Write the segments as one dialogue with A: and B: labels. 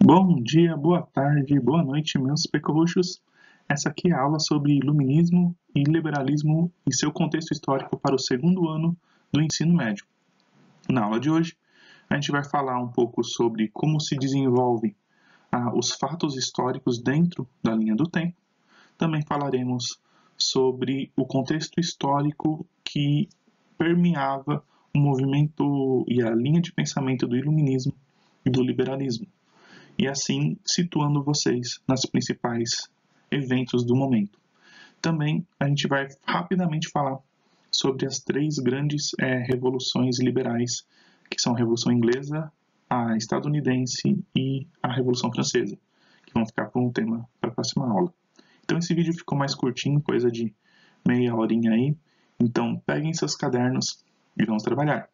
A: Bom dia, boa tarde, boa noite, meus pecorruchos. Essa aqui é a aula sobre iluminismo e liberalismo e seu contexto histórico para o segundo ano do ensino médio. Na aula de hoje, a gente vai falar um pouco sobre como se desenvolvem os fatos históricos dentro da linha do tempo. Também falaremos sobre o contexto histórico que permeava o movimento e a linha de pensamento do iluminismo e do liberalismo, e assim situando vocês nas principais eventos do momento. Também a gente vai rapidamente falar sobre as três grandes revoluções liberais, que são a Revolução Inglesa, a estadunidense e a Revolução Francesa, que vão ficar como tema para a próxima aula. Então esse vídeo ficou mais curtinho, coisa de meia horinha aí, então peguem seus cadernos e vamos trabalhar.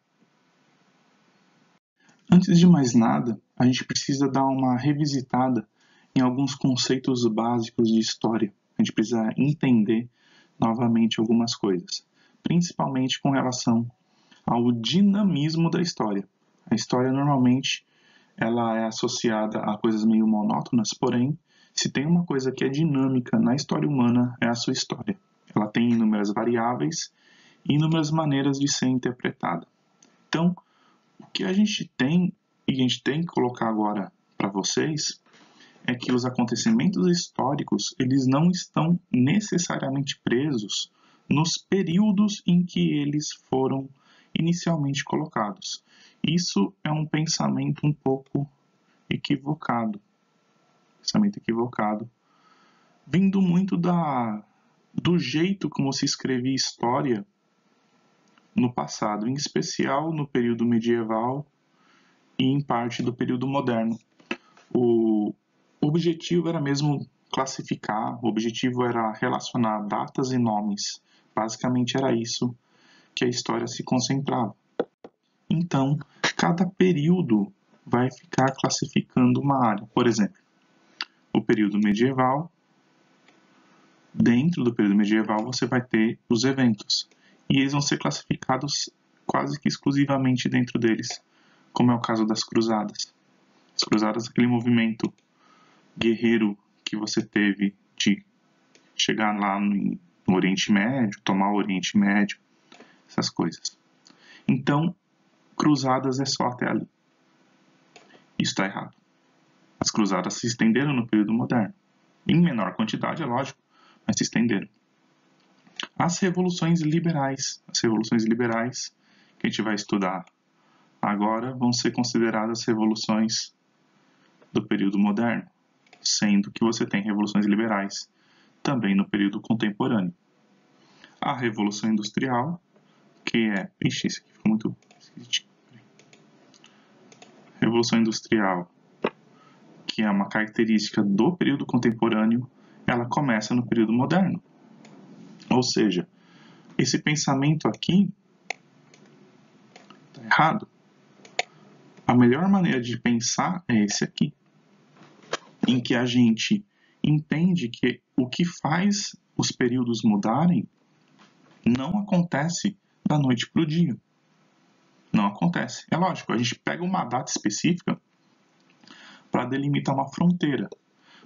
A: Antes de mais nada, a gente precisa dar uma revisitada em alguns conceitos básicos de história. A gente precisa entender novamente algumas coisas, principalmente com relação ao dinamismo da história. A história normalmente ela é associada a coisas meio monótonas, porém, se tem uma coisa que é dinâmica na história humana, é a sua história. Ela tem inúmeras variáveis e inúmeras maneiras de ser interpretada. Então, o que a gente tem e a gente tem que colocar agora para vocês é que os acontecimentos históricos eles não estão necessariamente presos nos períodos em que eles foram inicialmente colocados. Isso é um pensamento um pouco equivocado. Vindo muito do jeito como se escrevia história no passado, em especial no período medieval e em parte do período moderno. O objetivo era mesmo classificar, o objetivo era relacionar datas e nomes. Basicamente era isso que a história se concentrava. Então, cada período vai ficar classificando uma área. Por exemplo, o período medieval. Dentro do período medieval você vai ter os eventos. E eles vão ser classificados quase que exclusivamente dentro deles, como é o caso das cruzadas. As cruzadas, aquele movimento guerreiro que você teve de chegar lá no Oriente Médio, tomar o Oriente Médio, essas coisas. Então, cruzadas é só até ali. Isso está errado. As cruzadas se estenderam no período moderno. Em menor quantidade, é lógico, mas se estenderam. As revoluções liberais que a gente vai estudar agora vão ser consideradas revoluções do período moderno, sendo que você tem revoluções liberais também no período contemporâneo. A Revolução Industrial, que é... Ixi, isso aqui ficou muito... Revolução Industrial, que é uma característica do período contemporâneo, ela começa no período moderno. Ou seja, esse pensamento aqui está errado. A melhor maneira de pensar é esse aqui, em que a gente entende que o que faz os períodos mudarem não acontece da noite para o dia. Não acontece. É lógico, a gente pega uma data específica para delimitar uma fronteira,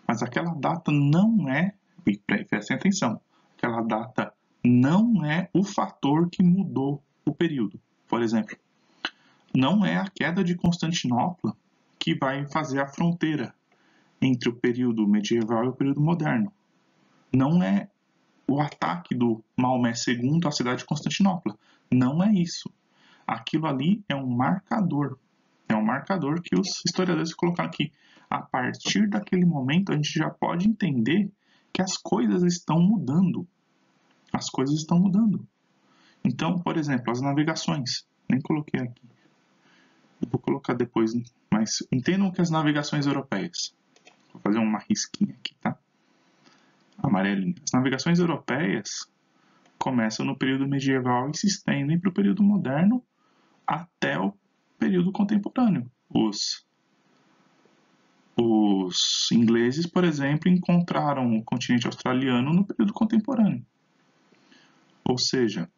A: mas aquela data não é, e prestem atenção, aquela data não é o fator que mudou o período. Por exemplo, não é a queda de Constantinopla que vai fazer a fronteira entre o período medieval e o período moderno. Não é o ataque do Maomé II à cidade de Constantinopla. Não é isso. Aquilo ali é um marcador. É um marcador que os historiadores colocaram aqui. A partir daquele momento, a gente já pode entender que as coisas estão mudando. As coisas estão mudando. Então, por exemplo, as navegações. Nem coloquei aqui. Eu vou colocar depois, mas entendam que as navegações europeias. Vou fazer uma risquinha aqui, tá? Amarelinha. As navegações europeias começam no período medieval e se estendem para o período moderno até o período contemporâneo. Os ingleses, por exemplo, encontraram o continente australiano no período contemporâneo. Ou seja,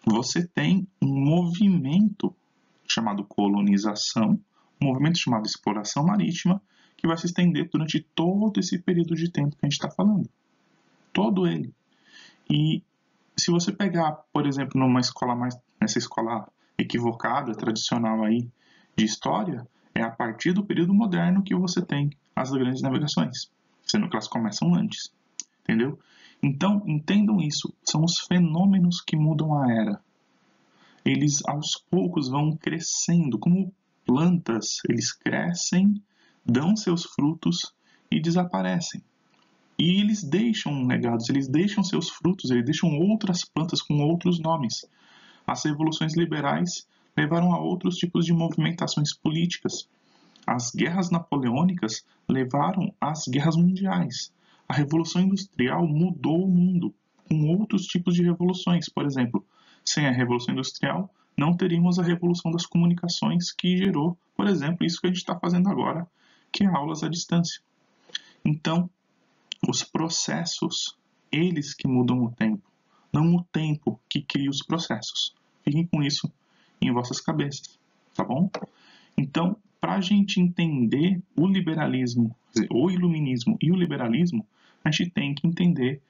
A: você tem um movimento chamado colonização, um movimento chamado exploração marítima, que vai se estender durante todo esse período de tempo que a gente está falando. Todo ele. E se você pegar, por exemplo, nessa escola equivocada, tradicional aí de história, é a partir do período moderno que você tem as grandes navegações, sendo que elas começam antes, entendeu? Então, entendam isso, são os fenômenos que mudam a era. Eles, aos poucos, vão crescendo, como plantas, eles crescem, dão seus frutos e desaparecem. E eles deixam legados, eles deixam seus frutos, eles deixam outras plantas com outros nomes. As revoluções liberais levaram a outros tipos de movimentações políticas. As guerras napoleônicas levaram às guerras mundiais. A Revolução Industrial mudou o mundo com outros tipos de revoluções. Por exemplo, sem a Revolução Industrial, não teríamos a Revolução das Comunicações que gerou, por exemplo, isso que a gente está fazendo agora, que é aulas à distância. Então, os processos, eles que mudam o tempo, não o tempo que cria os processos. Fiquem com isso em vossas cabeças, tá bom? Então, para a gente entender o liberalismo, o iluminismo e o liberalismo, a gente tem que entender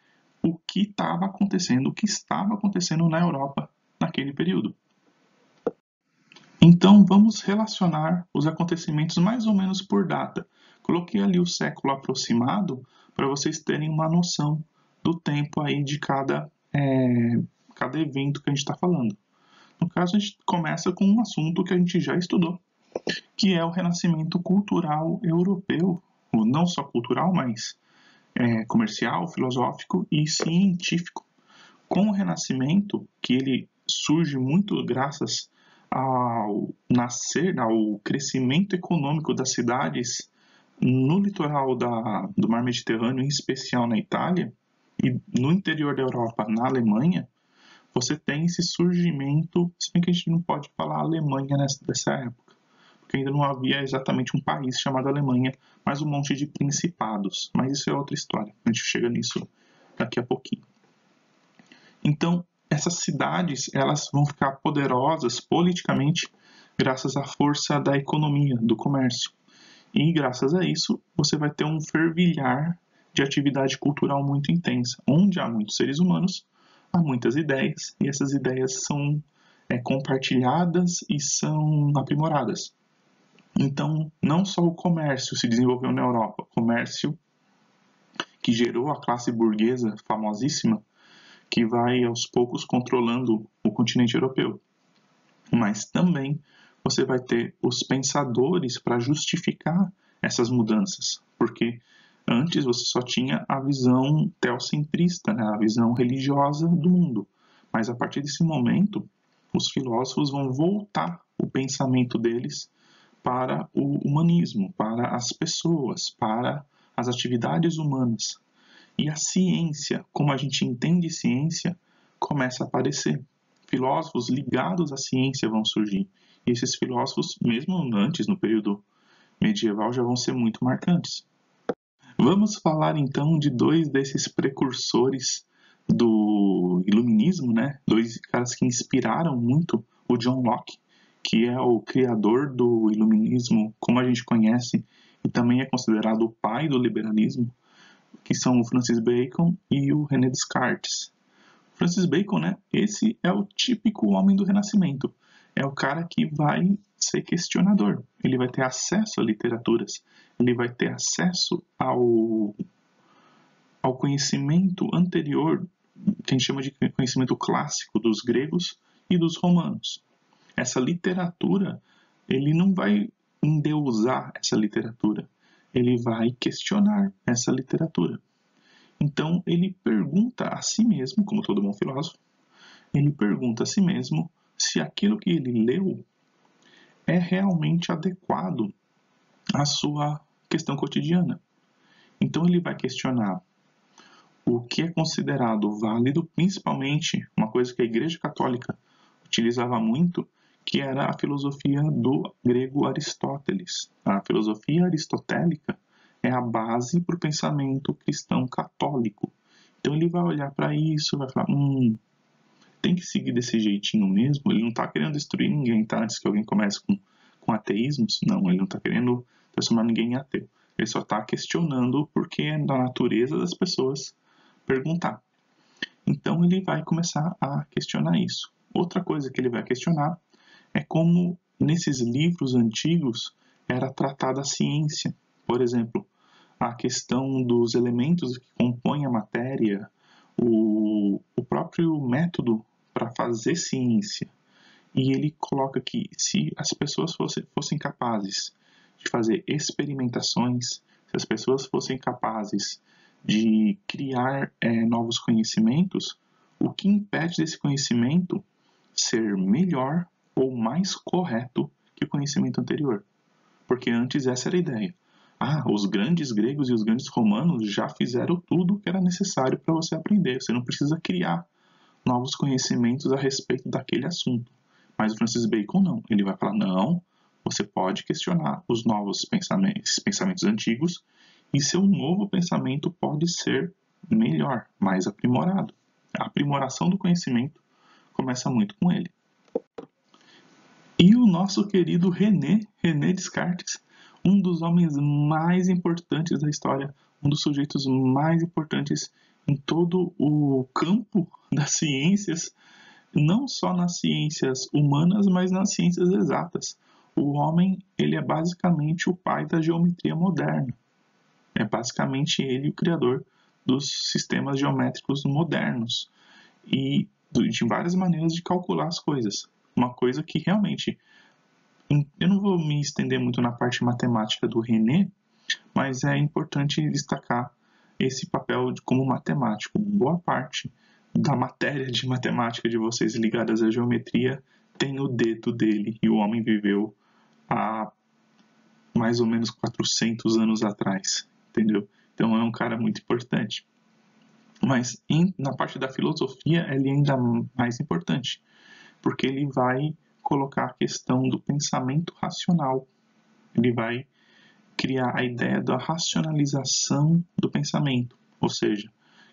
A: o que estava acontecendo, o que estava acontecendo na Europa naquele período. Então, vamos relacionar os acontecimentos mais ou menos por data. Coloquei ali o século aproximado para vocês terem uma noção do tempo aí de cada evento que a gente está falando. No caso, a gente começa com um assunto que a gente já estudou, que é o renascimento cultural europeu, ou não só cultural, mas comercial, filosófico e científico. Com o renascimento, que ele surge muito graças ao crescimento econômico das cidades no litoral do Mar Mediterrâneo, em especial na Itália, e no interior da Europa, na Alemanha, você tem esse surgimento, se bem que a gente não pode falar Alemanha nessa época, porque ainda não havia exatamente um país chamado Alemanha, mas um monte de principados. Mas isso é outra história, a gente chega nisso daqui a pouquinho. Então, essas cidades, elas vão ficar poderosas politicamente graças à força da economia, do comércio. E graças a isso, você vai ter um fervilhar de atividade cultural muito intensa, onde há muitos seres humanos, há muitas ideias, e essas ideias são compartilhadas e são aprimoradas. Então, não só o comércio se desenvolveu na Europa, o comércio que gerou a classe burguesa famosíssima, que vai aos poucos controlando o continente europeu. Mas também você vai ter os pensadores para justificar essas mudanças, porque antes você só tinha a visão teocentrista, né, a visão religiosa do mundo. Mas a partir desse momento, os filósofos vão voltar o pensamento deles para o humanismo, para as pessoas, para as atividades humanas. E a ciência, como a gente entende ciência, começa a aparecer. Filósofos ligados à ciência vão surgir. E esses filósofos, mesmo antes, no período medieval, já vão ser muito marcantes. Vamos falar então de dois desses precursores do iluminismo, né? Dois caras que inspiraram muito o John Locke, que é o criador do iluminismo como a gente conhece e também é considerado o pai do liberalismo, que são o Francis Bacon e o René Descartes. Francis Bacon, né? Esse é o típico homem do Renascimento. É o cara que vai ser questionador. Ele vai ter acesso a literaturas. Ele vai ter acesso ao conhecimento anterior, que a gente chama de conhecimento clássico dos gregos e dos romanos. Essa literatura, ele não vai endeusar essa literatura. Ele vai questionar essa literatura. Então, ele pergunta a si mesmo, como todo bom filósofo, ele pergunta a si mesmo se aquilo que ele leu é realmente adequado à sua questão cotidiana. Então, ele vai questionar o que é considerado válido, principalmente uma coisa que a Igreja Católica utilizava muito, que era a filosofia do grego Aristóteles. A filosofia aristotélica é a base para o pensamento cristão católico. Então ele vai olhar para isso, vai falar, tem que seguir desse jeitinho mesmo, ele não está querendo destruir ninguém, tá? Antes que alguém comece com com ateísmos? Não, ele não está querendo transformar ninguém em ateu. Ele só está questionando porque é da natureza das pessoas perguntar. Então ele vai começar a questionar isso. Outra coisa que ele vai questionar é como nesses livros antigos era tratada a ciência. Por exemplo, a questão dos elementos que compõem a matéria, o próprio método para fazer ciência. E ele coloca que se as pessoas fossem capazes de fazer experimentações, se as pessoas fossem capazes de criar novos conhecimentos, o que impede desse conhecimento ser melhor ou mais correto que o conhecimento anterior? Porque antes essa era a ideia. Os grandes gregos e os grandes romanos já fizeram tudo que era necessário para você aprender. Você não precisa criar novos conhecimentos a respeito daquele assunto. Mas o Francis Bacon não. Ele vai falar, não, você pode questionar os novos pensamentos antigos e seu novo pensamento pode ser melhor, mais aprimorado. A aprimoração do conhecimento começa muito com ele. E o nosso querido René Descartes, um dos homens mais importantes da história, um dos sujeitos mais importantes em todo o campo das ciências, não só nas ciências humanas, mas nas ciências exatas. O homem, ele é basicamente o pai da geometria moderna. É basicamente ele o criador dos sistemas geométricos modernos e de várias maneiras de calcular as coisas. Uma coisa que realmente, eu não vou me estender muito na parte matemática do René, mas é importante destacar esse papel como matemático. Boa parte da matéria de matemática de vocês ligadas à geometria tem o dedo dele, e o homem viveu há mais ou menos 400 anos atrás, entendeu? Então é um cara muito importante. Mas na parte da filosofia ele é ainda mais importante, porque ele vai colocar a questão do pensamento racional. Ele vai criar a ideia da racionalização do pensamento, ou seja,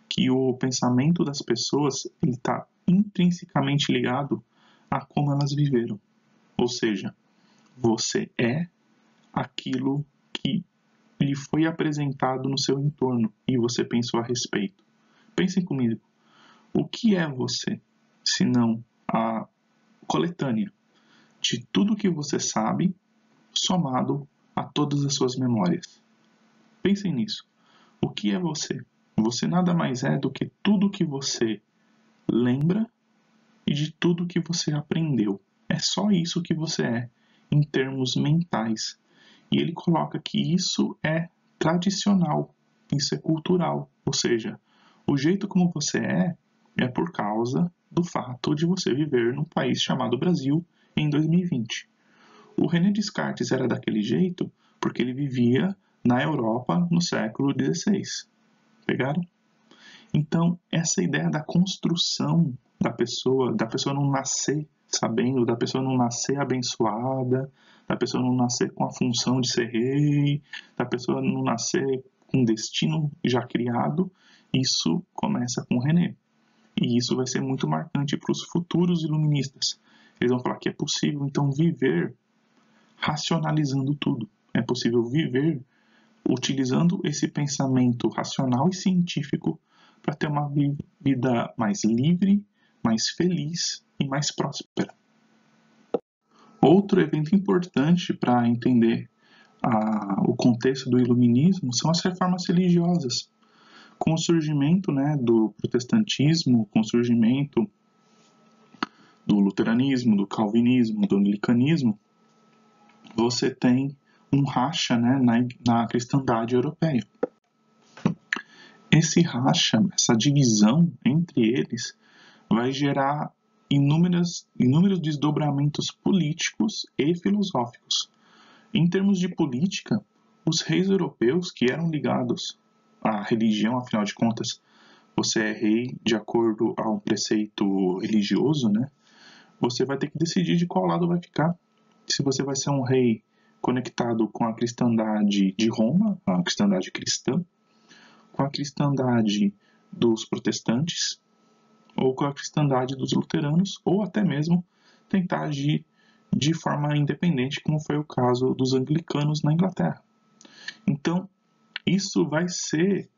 A: que o pensamento das pessoas está intrinsecamente ligado a como elas viveram. Ou seja, você é aquilo que lhe foi apresentado no seu entorno e você pensou a respeito. Pensem comigo, o que é você, senão a coletânea de tudo que você sabe, somado a todas as suas memórias? Pensem nisso. O que é você? Você nada mais é do que tudo que você lembra e de tudo que você aprendeu. É só isso que você é, em termos mentais. E ele coloca que isso é tradicional, isso é cultural. Ou seja, o jeito como você é por causa do fato de você viver num país chamado Brasil em 2020. O René Descartes era daquele jeito porque ele vivia na Europa no século XVI. Pegaram? Então, essa ideia da construção da pessoa não nascer sabendo, da pessoa não nascer abençoada, da pessoa não nascer com a função de ser rei, da pessoa não nascer com destino já criado, isso começa com René. E isso vai ser muito marcante para os futuros iluministas. Eles vão falar que é possível, então, viver racionalizando tudo. É possível viver utilizando esse pensamento racional e científico para ter uma vida mais livre, mais feliz e mais próspera. Outro evento importante para entender o contexto do iluminismo são as reformas religiosas. Com o surgimento do protestantismo, com o surgimento do luteranismo, do calvinismo, do anglicanismo, você tem um racha na cristandade europeia. Esse racha, essa divisão entre eles, vai gerar inúmeros desdobramentos políticos e filosóficos. Em termos de política, os reis europeus que eram ligados à religião, afinal de contas, você é rei de acordo a um preceito religioso, você vai ter que decidir de qual lado vai ficar. Se você vai ser um rei conectado com a cristandade de Roma, a cristandade cristã, com a cristandade dos protestantes, ou com a cristandade dos luteranos, ou até mesmo tentar agir de forma independente, como foi o caso dos anglicanos na Inglaterra. Então, isso vai ser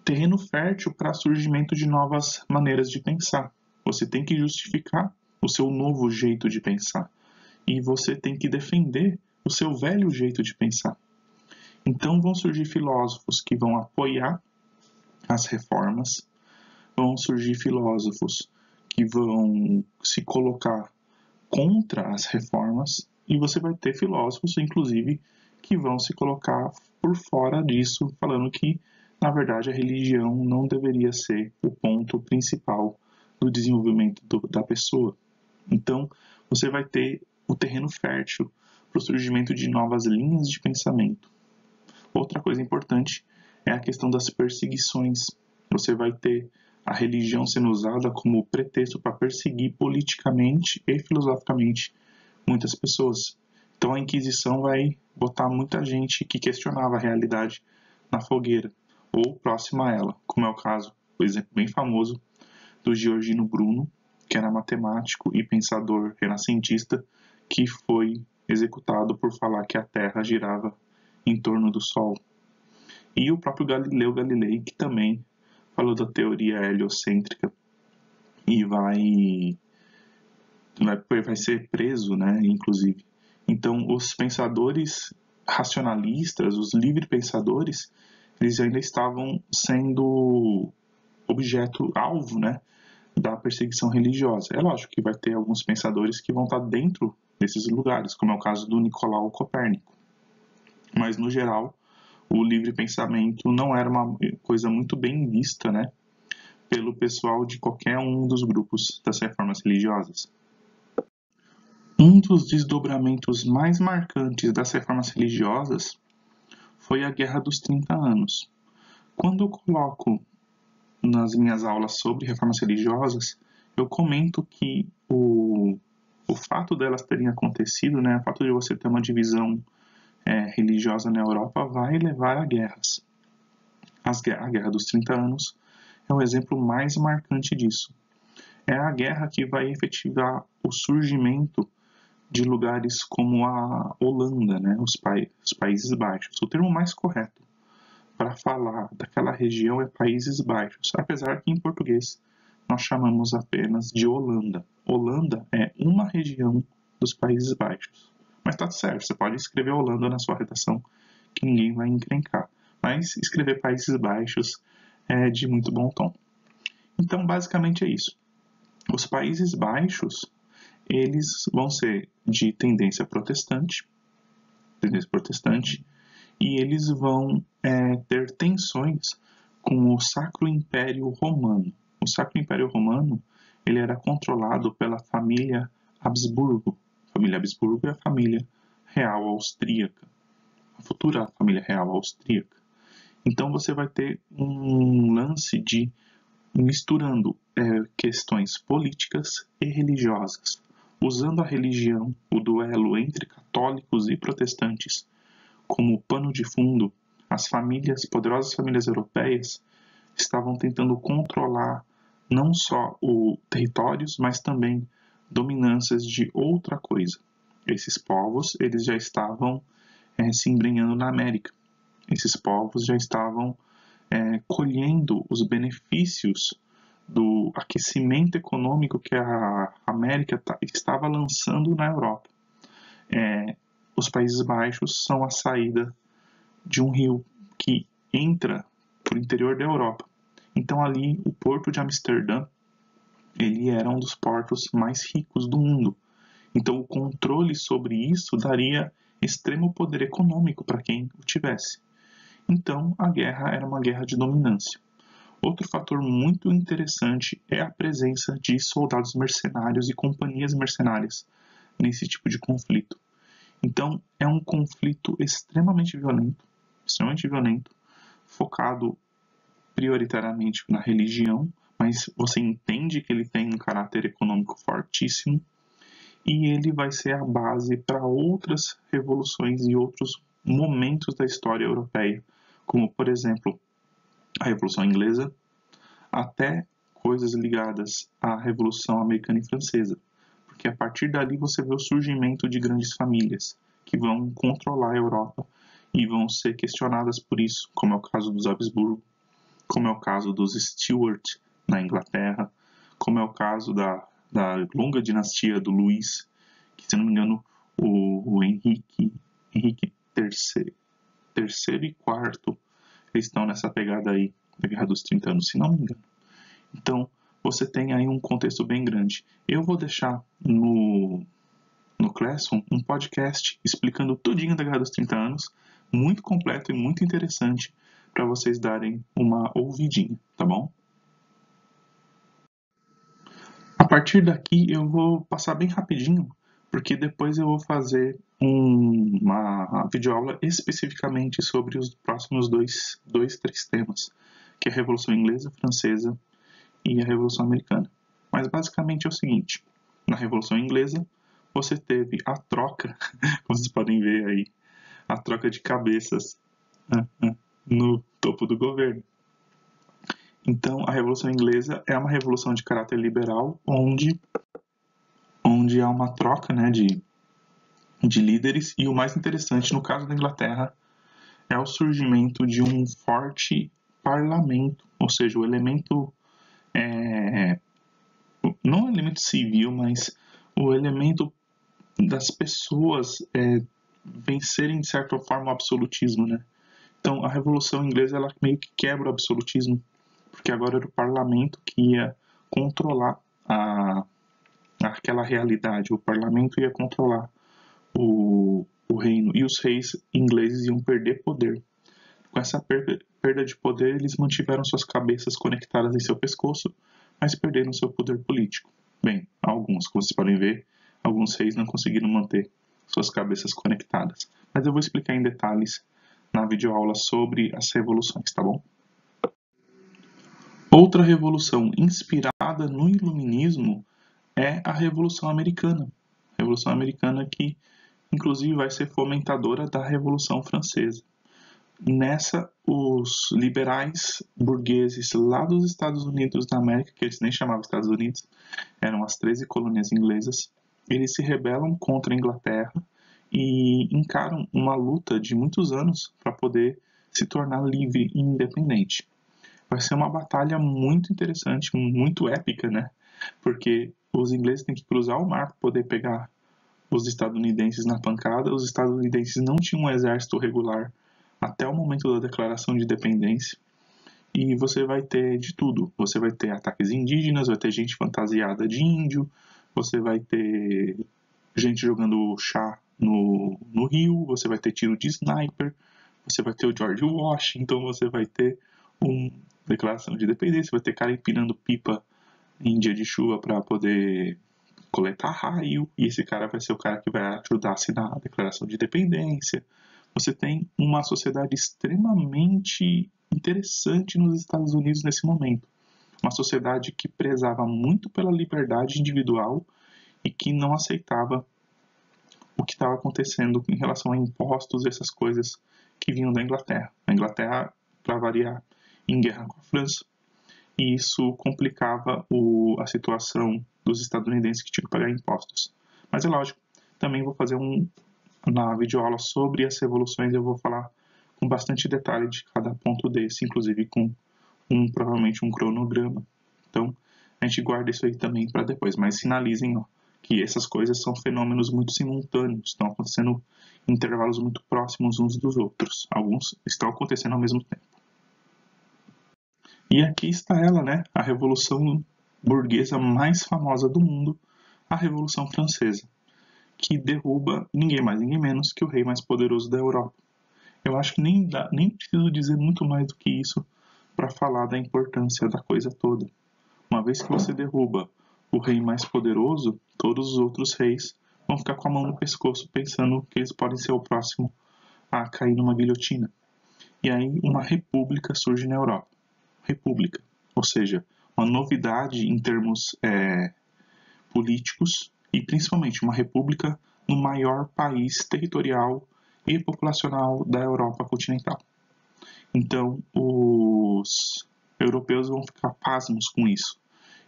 A: terreno fértil para surgimento de novas maneiras de pensar. Você tem que justificar o seu novo jeito de pensar e você tem que defender o seu velho jeito de pensar. Então vão surgir filósofos que vão apoiar as reformas, vão surgir filósofos que vão se colocar contra as reformas e você vai ter filósofos, inclusive, que vão se colocar por fora disso, falando que, na verdade, a religião não deveria ser o ponto principal do desenvolvimento da pessoa. Então, você vai ter o terreno fértil para o surgimento de novas linhas de pensamento. Outra coisa importante é a questão das perseguições. Você vai ter a religião sendo usada como pretexto para perseguir politicamente e filosoficamente muitas pessoas. Então a Inquisição vai botar muita gente que questionava a realidade na fogueira ou próxima a ela, como é o caso, por exemplo, bem famoso do Giordino Bruno, que era matemático e pensador renascentista, que foi executado por falar que a Terra girava em torno do Sol. E o próprio Galileu Galilei, que também falou da teoria heliocêntrica e vai ser preso, né, inclusive. Então, os pensadores racionalistas, os livre-pensadores, eles ainda estavam sendo objeto, alvo, né, da perseguição religiosa. É lógico que vai ter alguns pensadores que vão estar dentro desses lugares, como é o caso do Nicolau Copérnico. Mas, no geral, o livre pensamento não era uma coisa muito bem vista, né, pelo pessoal de qualquer um dos grupos das reformas religiosas. Um dos desdobramentos mais marcantes das reformas religiosas foi a Guerra dos 30 Anos. Quando eu coloco nas minhas aulas sobre reformas religiosas, eu comento que o fato delas terem acontecido, né, o fato de você ter uma divisão religiosa na Europa vai levar a guerras. A Guerra dos 30 Anos é o exemplo mais marcante disso. É a guerra que vai efetivar o surgimento de lugares como a Holanda, né, os Países Baixos. O termo mais correto para falar daquela região é Países Baixos, apesar que em português nós chamamos apenas de Holanda. Holanda é uma região dos Países Baixos. Mas tá certo, você pode escrever Holanda na sua redação, que ninguém vai encrencar. Mas escrever Países Baixos é de muito bom tom. Então, basicamente é isso. Os Países Baixos, eles vão ser de tendência protestante, e eles vão ter tensões com o Sacro Império Romano. O Sacro Império Romano ele era controlado pela família Habsburgo. A família Habsburgo é a família real austríaca, a futura família real austríaca. Então você vai ter um lance de misturando questões políticas e religiosas, usando a religião, o duelo entre católicos e protestantes, como pano de fundo. As poderosas famílias europeias, estavam tentando controlar não só os territórios, mas também dominâncias de outra coisa. Esses povos, eles já estavam se embrenhando na América. Esses povos já estavam colhendo os benefícios do aquecimento econômico que a América estava lançando na Europa. Os Países Baixos são a saída de um rio que entra para o interior da Europa. Então ali o porto de Amsterdã ele era um dos portos mais ricos do mundo. Então o controle sobre isso daria extremo poder econômico para quem o tivesse. Então a guerra era uma guerra de dominância. Outro fator muito interessante é a presença de soldados mercenários e companhias mercenárias nesse tipo de conflito. Então é um conflito extremamente violento, focado prioritariamente na religião, mas você entende que ele tem um caráter econômico fortíssimo e ele vai ser a base para outras revoluções e outros momentos da história europeia, como, por exemplo, a Revolução Inglesa, até coisas ligadas à Revolução Americana e Francesa, porque a partir dali você vê o surgimento de grandes famílias que vão controlar a Europa e vão ser questionadas por isso, como é o caso dos Habsburgo, como é o caso dos Stuart na Inglaterra, como é o caso da longa dinastia do Luís, que, se não me engano, o Henrique terceiro e quarto, eles estão nessa pegada aí, da Guerra dos 30 Anos, se não me engano. Então, você tem aí um contexto bem grande. Eu vou deixar no Classroom um podcast explicando tudinho da Guerra dos 30 Anos, muito completo e muito interessante, para vocês darem uma ouvidinha, tá bom? A partir daqui eu vou passar bem rapidinho, porque depois eu vou fazer uma videoaula especificamente sobre os próximos três temas, que é a Revolução Inglesa, Francesa e a Revolução Americana. Mas basicamente é o seguinte, na Revolução Inglesa você teve a troca, como vocês podem ver aí, a troca de cabeças no topo do governo. Então, a Revolução Inglesa é uma revolução de caráter liberal, onde há uma troca, né, de líderes, e o mais interessante, no caso da Inglaterra, é o surgimento de um forte parlamento, ou seja, o elemento, não o elemento civil, mas o elemento das pessoas vencerem, de certa forma, o absolutismo, né? Então, a Revolução Inglesa, ela meio que quebra o absolutismo, porque agora era o parlamento que ia controlar aquela realidade. O parlamento ia controlar o reino, e os reis ingleses iam perder poder. Com essa perda de poder, eles mantiveram suas cabeças conectadas em seu pescoço, mas perderam seu poder político. Bem, alguns, como vocês podem ver, alguns reis não conseguiram manter suas cabeças conectadas. Mas eu vou explicar em detalhes na videoaula sobre as revoluções, tá bom? Outra revolução inspirada no iluminismo é a Revolução Americana. A Revolução Americana que, inclusive, vai ser fomentadora da Revolução Francesa. Nessa, os liberais burgueses lá dos Estados Unidos da América, que eles nem chamavam Estados Unidos, eram as 13 colônias inglesas, eles se rebelam contra a Inglaterra e encaram uma luta de muitos anos para poder se tornar livre e independente. Vai ser uma batalha muito interessante, muito épica, né? Porque os ingleses têm que cruzar o mar para poder pegar os estadunidenses na pancada. Os estadunidenses não tinham um exército regular até o momento da declaração de independência. E você vai ter de tudo. Você vai ter ataques indígenas, vai ter gente fantasiada de índio, você vai ter gente jogando chá no rio, você vai ter tiro de sniper, você vai ter o George Washington, você vai ter uma declaração de independência, vai ter cara empinando pipa em dia de chuva para poder coletar raio, e esse cara vai ser o cara que vai ajudar a assinar a declaração de independência. Você tem uma sociedade extremamente interessante nos Estados Unidos nesse momento. Uma sociedade que prezava muito pela liberdade individual e que não aceitava o que estava acontecendo em relação a impostos e essas coisas que vinham da Inglaterra. A Inglaterra, para variar, em guerra com a França, e isso complicava a situação dos estadunidenses que tinham que pagar impostos. Mas é lógico, também vou fazer na videoaula sobre as revoluções, eu vou falar com bastante detalhe de cada ponto desse, inclusive com provavelmente um cronograma. Então, a gente guarda isso aí também para depois, mas sinalizem que essas coisas são fenômenos muito simultâneos, estão acontecendo em intervalos muito próximos uns dos outros. Alguns estão acontecendo ao mesmo tempo. E aqui está ela, né? A revolução burguesa mais famosa do mundo, a Revolução Francesa, que derruba ninguém mais, ninguém menos que o rei mais poderoso da Europa. Eu acho que nem preciso dizer muito mais do que isso para falar da importância da coisa toda. Uma vez que você derruba o rei mais poderoso, todos os outros reis vão ficar com a mão no pescoço pensando que eles podem ser o próximo a cair numa guilhotina. E aí uma república surge na Europa. República, ou seja, uma novidade em termos políticos e principalmente uma república no maior país territorial e populacional da Europa continental. Então, os europeus vão ficar pasmos com isso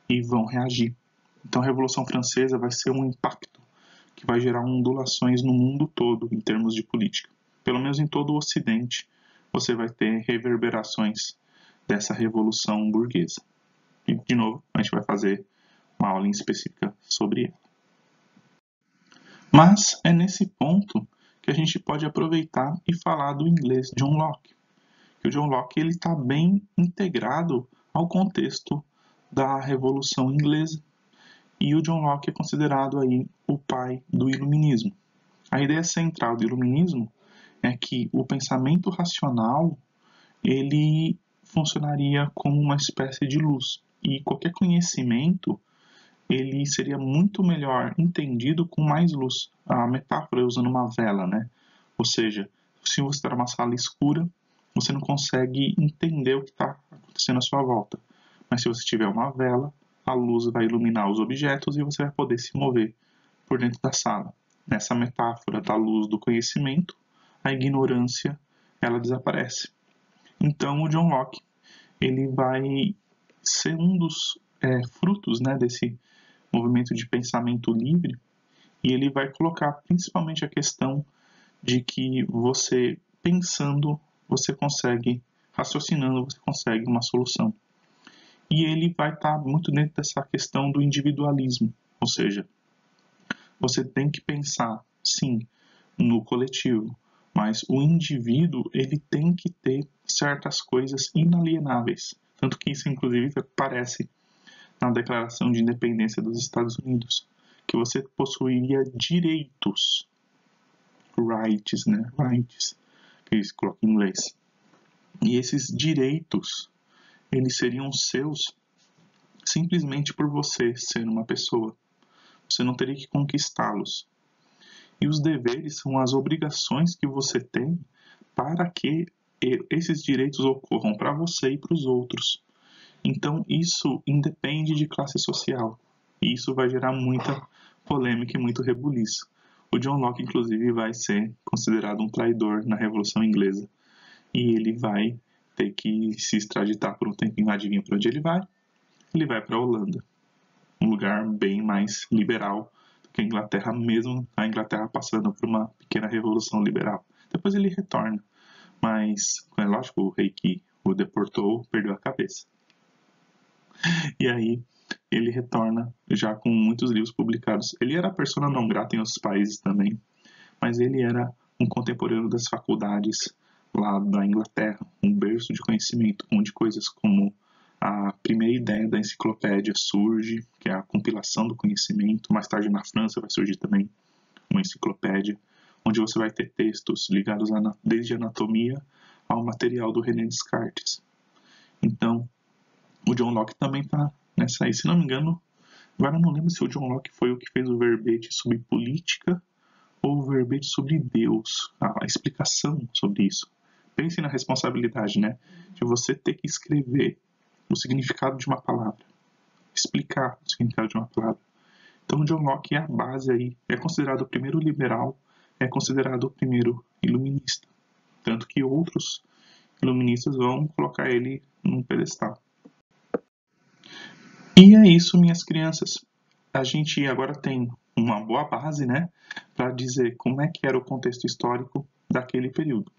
A: e vão reagir. Então a Revolução Francesa vai ser um impacto que vai gerar ondulações no mundo todo em termos de política. Pelo menos em todo o Ocidente, você vai ter reverberações dessa Revolução Burguesa. E, de novo, a gente vai fazer uma aula em específica sobre ela. Mas é nesse ponto que a gente pode aproveitar e falar do inglês John Locke. Que o John Locke está bem integrado ao contexto da Revolução Inglesa. E o John Locke é considerado aí o pai do Iluminismo. A ideia central do Iluminismo é que o pensamento racional ele funcionaria como uma espécie de luz. E qualquer conhecimento ele seria muito melhor entendido com mais luz. A metáfora é usando uma vela, né? Ou seja, se você está numa sala escura, você não consegue entender o que está acontecendo à sua volta. Mas se você tiver uma vela, a luz vai iluminar os objetos e você vai poder se mover por dentro da sala. Nessa metáfora da luz do conhecimento, a ignorância ela desaparece. Então o John Locke ele vai ser um dos frutos, né, desse movimento de pensamento livre, e ele vai colocar principalmente a questão de que você pensando, você consegue, raciocinando, você consegue uma solução. E ele vai estar muito dentro dessa questão do individualismo, ou seja, você tem que pensar, sim, no coletivo, mas o indivíduo ele tem que ter certas coisas inalienáveis. Tanto que isso, inclusive, aparece na Declaração de Independência dos Estados Unidos, que você possuiria direitos, rights, né? Rights, que eles colocam em inglês. E esses direitos, eles seriam seus simplesmente por você ser uma pessoa. Você não teria que conquistá-los. E os deveres são as obrigações que você tem para que esses direitos ocorram para você e para os outros. Então, isso independe de classe social. E isso vai gerar muita polêmica e muito rebuliço. O John Locke, inclusive, vai ser considerado um traidor na Revolução Inglesa. E ele vai ter que se extraditar por um tempinho. Adivinha para onde ele vai? Ele vai para a Holanda. Um lugar bem mais liberal do que a Inglaterra, mesmo a Inglaterra passando por uma pequena revolução liberal. Depois ele retorna. Mas, é lógico, o rei que o deportou perdeu a cabeça. E aí ele retorna já com muitos livros publicados. Ele era persona não grata em outros países também, mas ele era um contemporâneo das faculdades lá da Inglaterra, um berço de conhecimento, onde coisas como a primeira ideia da enciclopédia surge, que é a compilação do conhecimento. Mais tarde na França vai surgir também uma enciclopédia, onde você vai ter textos ligados desde a anatomia ao material do René Descartes. Então, o John Locke também está nessa aí. Se não me engano, agora eu não lembro se o John Locke foi o que fez o verbete sobre política ou o verbete sobre Deus, a explicação sobre isso. Pense na responsabilidade, né? De você ter que escrever o significado de uma palavra, explicar o significado de uma palavra. Então, o John Locke é a base aí, é considerado o primeiro liberal, é considerado o primeiro iluminista. Tanto que outros iluministas vão colocar ele num pedestal. E é isso, minhas crianças. A gente agora tem uma boa base, né, para dizer como é que era o contexto histórico daquele período.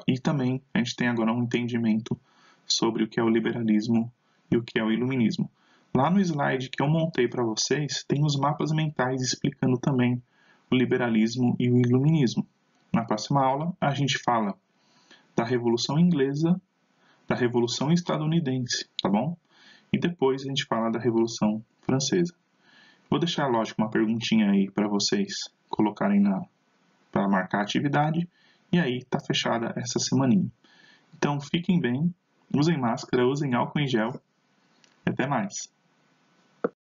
A: E também a gente tem agora um entendimento sobre o que é o liberalismo e o que é o iluminismo. Lá no slide que eu montei para vocês, tem os mapas mentais explicando também o liberalismo e o iluminismo. Na próxima aula, a gente fala da Revolução Inglesa, da Revolução Estadunidense, tá bom? E depois a gente fala da Revolução Francesa. Vou deixar, lógico, uma perguntinha aí para vocês colocarem para marcar a atividade. E aí tá fechada essa semaninha. Então fiquem bem, usem máscara, usem álcool em gel. E até mais.